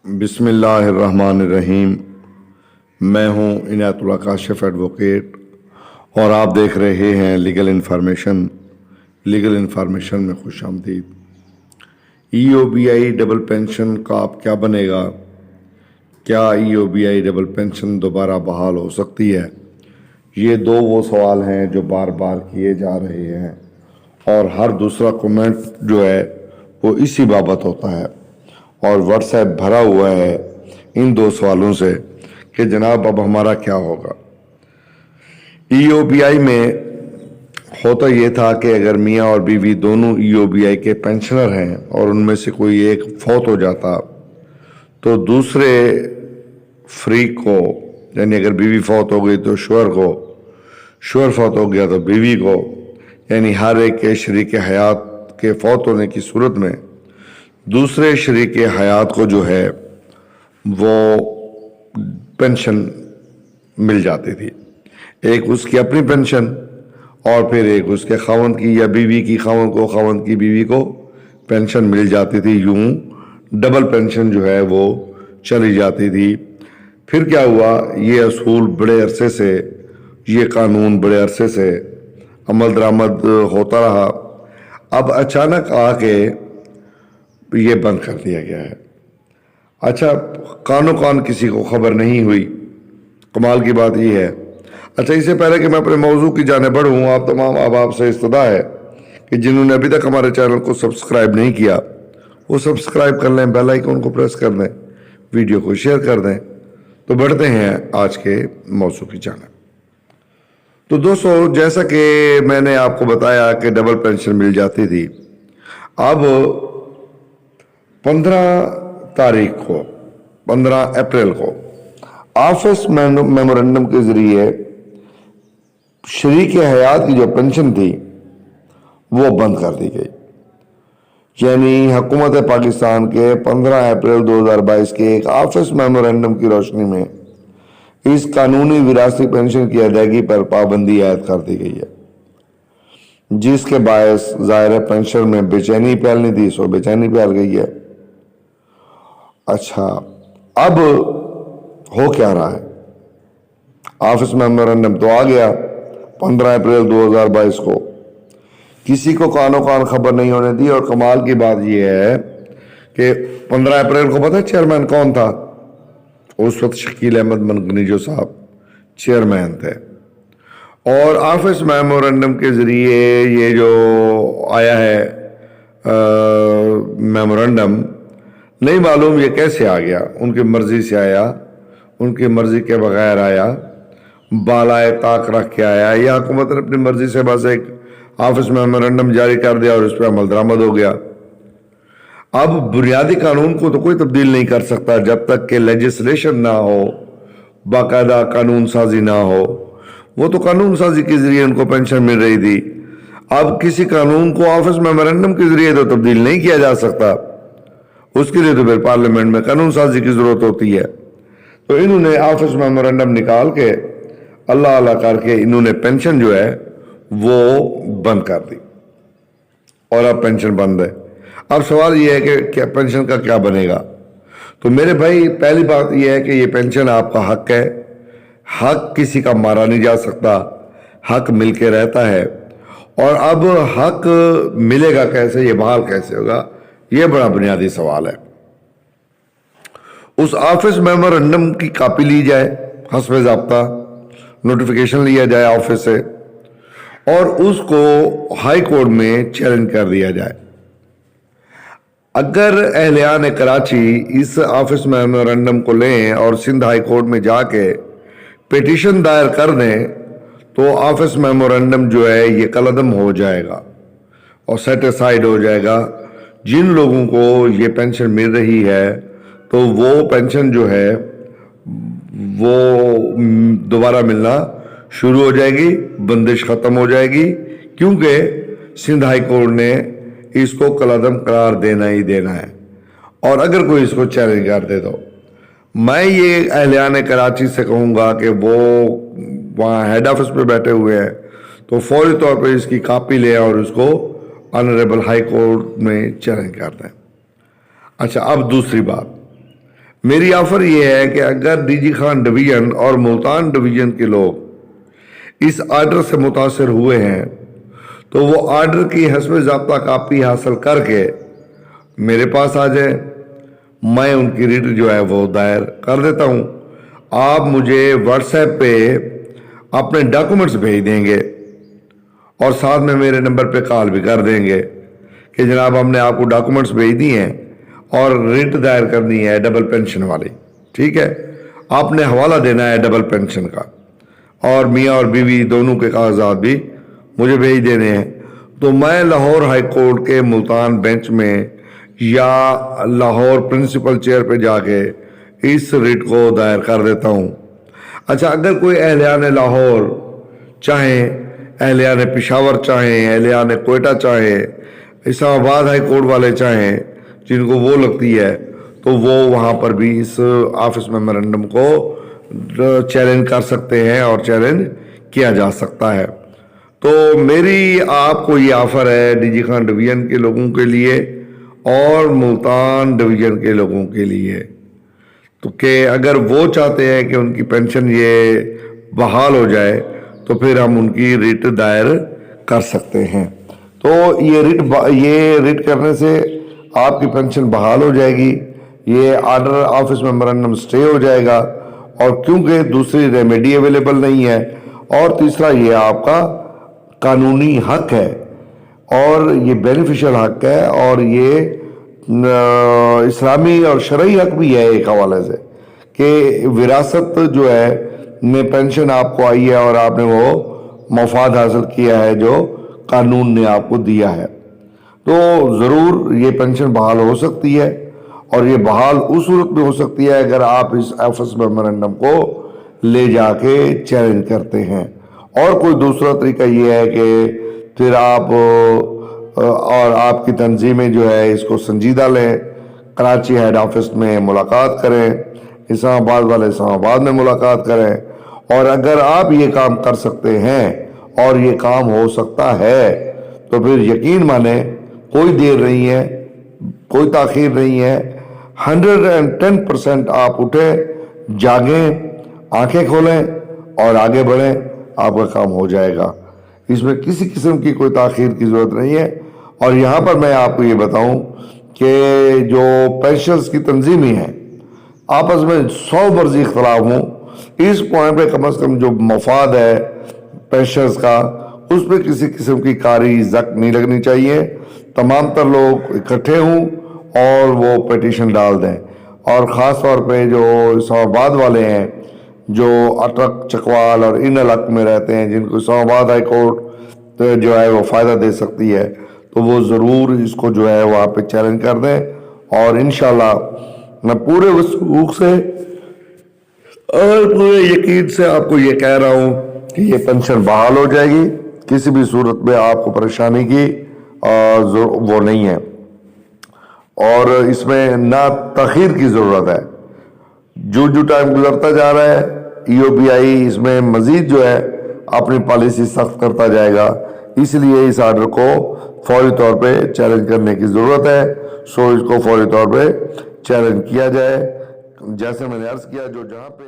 بسم اللہ الرحمن الرحیم۔ میں ہوں عنایت اللہ کاشف ایڈوکیٹ اور آپ دیکھ رہے ہیں لیگل انفارمیشن میں خوش آمدید۔ E O B I double pension کا اب کیا بنے گا؟ کیا E O B I double pension دوبارہ بحال ہو سکتی ہے؟ یہ وہ سوال ہیں جو بار بار کیے جا رہے ہیں اور ہر دوسرا کومنٹ جو ہے وہ اسی بابت ہوتا ہے اور واٹس ایپ بھرا ہوا ہے ان دو سوالوں سے کہ جناب اب ہمارا کیا ہوگا۔ ای او بی آئی میں ہوتا یہ تھا کہ اگر میاں اور بیوی دونوں ای او بی آئی کے پینشنر ہیں اور ان میں سے کوئی ایک فوت ہو جاتا تو دوسرے فریق کو، یعنی اگر بیوی فوت ہو گئی تو شوہر فوت ہو گیا تو بیوی کو، یعنی ہر ایک کے شریک حیات کے فوت ہونے کی صورت میں دوسرے شریک حیات کو جو ہے وہ پینشن مل جاتی تھی۔ ایک اس کی اپنی پینشن اور پھر ایک اس کے خاوند کی یا بیوی کی خاوند کی بیوی کو پینشن مل جاتی تھی۔ یوں ڈبل پینشن جو ہے وہ چلی جاتی تھی۔ پھر کیا ہوا، یہ اصول بڑے عرصے سے، یہ قانون بڑے عرصے سے عمل درآمد ہوتا رہا۔ اب اچانک آ کے یہ بند کر دیا گیا ہے۔ اچھا، کان کسی کو خبر نہیں ہوئی۔ کمال کی بات یہ ہے۔ اچھا، اس سے پہلے کہ میں اپنے موضوع کی جانب بڑھوں، آپ تمام احباب سے استدعا ہے کہ جنہوں نے ابھی تک ہمارے چینل کو سبسکرائب نہیں کیا وہ سبسکرائب کر لیں، بیل آئیکن کو پریس کر دیں، ویڈیو کو شیئر کر دیں۔ تو بڑھتے ہیں آج کے موضوع کی جانب۔ تو دوستو، جیسا کہ میں نے آپ کو بتایا کہ ڈبل پینشن مل جاتی تھی، اب 15 اپریل کو آفس میمورنڈم کے ذریعے شریک حیات کی جو پینشن تھی وہ بند کر دی گئی۔ یعنی حکومت پاکستان کے 15 اپریل 2022 کے ایک آفس میمورنڈم کی روشنی میں اس قانونی وراثتی پینشن کی ادائیگی پر پابندی عائد کر دی گئی ہے، جس کے باعث ظاہر پینشن میں بے چینی پھیلنی تھی، سو بے چینی پھیل گئی ہے۔ اچھا، اب ہو کیا رہا ہے؟ آفس میمورنڈم تو آ گیا 15 اپریل 2022 کو، کسی کو کان خبر نہیں ہونے دی۔ اور کمال کی بات یہ ہے کہ 15 اپریل کو پتہ ہے چیئرمین کون تھا؟ اس وقت شکیل احمد منگنیجو صاحب چیئرمین تھے۔ اور آفس میمورنڈم کے ذریعے یہ جو آیا ہے میمورنڈم، نہیں معلوم یہ کیسے آ گیا، ان کی مرضی سے آیا، ان کی مرضی کے بغیر آیا، بالائے طاق رکھ کے آیا، یا حکومت نے اپنی مرضی سے بس ایک آفس میمورنڈم جاری کر دیا اور اس پہ عمل درآمد ہو گیا۔ اب بنیادی قانون کو تو کوئی تبدیل نہیں کر سکتا جب تک کہ لیجسلیشن نہ ہو، باقاعدہ قانون سازی نہ ہو۔ وہ تو قانون سازی کے ذریعے ان کو پینشن مل رہی تھی۔ اب کسی قانون کو آفس میمورنڈم کے ذریعے تو تبدیل نہیں کیا جا سکتا، اس کے لیے تو پھر پارلیمنٹ میں قانون سازی کی ضرورت ہوتی ہے۔ تو انہوں نے آفس میمورنڈم نکال کے اللہ کر کے انہوں نے پینشن جو ہے وہ بند کر دی اور اب پینشن بند ہے۔ اب سوال یہ ہے کہ کیا پینشن کا کیا بنے گا؟ تو میرے بھائی، پہلی بات یہ ہے کہ یہ پینشن آپ کا حق ہے، حق کسی کا مارا نہیں جا سکتا، حق مل کے رہتا ہے۔ اور اب حق ملے گا کیسے، یہ بحال کیسے ہوگا، یہ بڑا بنیادی سوال ہے۔ اس آفس میمورنڈم کی کاپی لی جائے، حسب ضابطہ نوٹیفیکیشن لیا جائے آفس سے، اور اس کو ہائی کورٹ میں چیلنج کر دیا جائے۔ اگر اہلیان کراچی اس آفس میمورنڈم کو لیں اور سندھ ہائی کورٹ میں جا کے پیٹیشن دائر کر دیں تو آفس میمورنڈم جو ہے یہ کالعدم ہو جائے گا اور سیٹ اسائیڈ ہو جائے گا۔ جن لوگوں کو یہ پینشن مل رہی ہے تو وہ پینشن جو ہے وہ دوبارہ ملنا شروع ہو جائے گی، بندش ختم ہو جائے گی، کیونکہ سندھ ہائی کورٹ نے اس کو کالعدم قرار دینا ہی دینا ہے۔ اور اگر کوئی اس کو چیلنج کر دے تو میں یہ اہلیان کراچی سے کہوں گا کہ وہ وہاں ہیڈ آفس پہ بیٹھے ہوئے ہیں تو فوری طور پہ اس کی کاپی لیں اور اس کو آنریبل ہائی کورٹ میں چیلنج کر دیں۔ اچھا، اب دوسری بات، میری آفر یہ ہے کہ اگر ڈی جی خان ڈویژن اور ملتان ڈویژن کے لوگ اس آرڈر سے متاثر ہوئے ہیں تو وہ آرڈر کی حسب ضابطہ کاپی حاصل کر کے میرے پاس آ جائیں، میں ان کی ریٹ جو ہے وہ دائر کر دیتا ہوں۔ آپ مجھے واٹس ایپ پہ اپنے ڈاکومنٹس بھیج دیں گے اور ساتھ میں میرے نمبر پہ کال بھی کر دیں گے کہ جناب ہم نے آپ کو ڈاکومنٹس بھیج دی ہیں اور ریٹ دائر کرنی ہے ڈبل پینشن والی، ٹھیک ہے؟ آپ نے حوالہ دینا ہے ڈبل پینشن کا، اور میاں اور بیوی دونوں کے کاغذات بھی مجھے بھیج دینے ہیں۔ تو میں لاہور ہائی کورٹ کے ملتان بینچ میں یا لاہور پرنسپل چیئر پہ جا کے اس ریٹ کو دائر کر دیتا ہوں۔ اچھا، اگر کوئی اہلیان لاہور چاہیں، اہلیان پشاور چاہیں، اہلیان کوئٹہ چاہیں، اسلام آباد ہائی کورٹ والے چاہیں، جن کو وہ لگتی ہے تو وہ وہاں پر بھی اس آفس میمورنڈم کو چیلنج کر سکتے ہیں اور چیلنج کیا جا سکتا ہے۔ تو میری آپ کو یہ آفر ہے ڈی جی خان ڈویژن کے لوگوں کے لیے اور ملتان ڈویژن کے لوگوں کے لیے، تو کہ اگر وہ چاہتے ہیں کہ ان کی پینشن یہ بحال ہو جائے تو پھر ہم ان کی ریٹ دائر کر سکتے ہیں۔ تو یہ ریٹ کرنے سے آپ کی پینشن بحال ہو جائے گی، یہ آرڈر آفس میمورنڈم سٹے ہو جائے گا، اور کیونکہ دوسری ریمیڈی اویلیبل نہیں ہے، اور تیسرا یہ آپ کا قانونی حق ہے اور یہ بینیفیشل حق ہے، اور یہ اسلامی اور شرعی حق بھی ہے ایک حوالے سے کہ وراثت جو ہے میں پینشن آپ کو آئی ہے اور آپ نے وہ مفاد حاصل کیا ہے جو قانون نے آپ کو دیا ہے، تو ضرور یہ پینشن بحال ہو سکتی ہے، اور یہ بحال اس صورت میں ہو سکتی ہے اگر آپ اس آفس میمورنڈم کو لے جا کے چیلنج کرتے ہیں۔ اور کوئی دوسرا طریقہ یہ ہے کہ پھر آپ اور آپ کی تنظیمیں جو ہے اس کو سنجیدہ لیں، کراچی ہیڈ آفس میں ملاقات کریں، اسلام آباد والے اسلام آباد میں ملاقات کریں، اور اگر آپ یہ کام کر سکتے ہیں اور یہ کام ہو سکتا ہے تو پھر یقین مانیں کوئی دیر نہیں ہے، کوئی تاخیر نہیں ہے، 110% آپ اٹھیں، جاگیں، آنکھیں کھولیں اور آگے بڑھیں، آپ کا کام ہو جائے گا۔ اس میں کسی قسم کی کوئی تاخیر کی ضرورت نہیں ہے۔ اور یہاں پر میں آپ کو یہ بتاؤں کہ جو پینشنز کی تنظیمیں ہیں آپس میں 100 مرضی اختلاف ہوں، اس پوائنٹ پہ کم از کم جو مفاد ہے پینشنز کا اس پہ کسی قسم کی کاری زک نہیں لگنی چاہیے۔ تمام تر لوگ اکٹھے ہوں اور وہ پیٹیشن ڈال دیں، اور خاص طور پہ جو اسلام آباد والے ہیں جو اٹک چکوال اور ان علاقوں میں رہتے ہیں جن کو اسلام آباد ہائی کورٹ جو ہے وہ فائدہ دے سکتی ہے، تو وہ ضرور اس کو جو ہے وہاں پہ چیلنج کر دیں، اور انشاءاللہ میں پورے وثوق سے اور پورے یقین سے آپ کو یہ کہہ رہا ہوں کہ یہ پینشن بحال ہو جائے گی، کسی بھی صورت میں آپ کو پریشانی کی وہ نہیں ہے، اور اس میں نہ تاخیر کی ضرورت ہے۔ جو ٹائم گزرتا جا رہا ہے ای او پی آئی اس میں مزید جو ہے اپنی پالیسی سخت کرتا جائے گا، اس لیے اس آرڈر کو فوری طور پہ چیلنج کرنے کی ضرورت ہے۔ سو اس کو فوری طور پہ چیلنج کیا جائے، جیسے میں نے عرض کیا جو جہاں پہ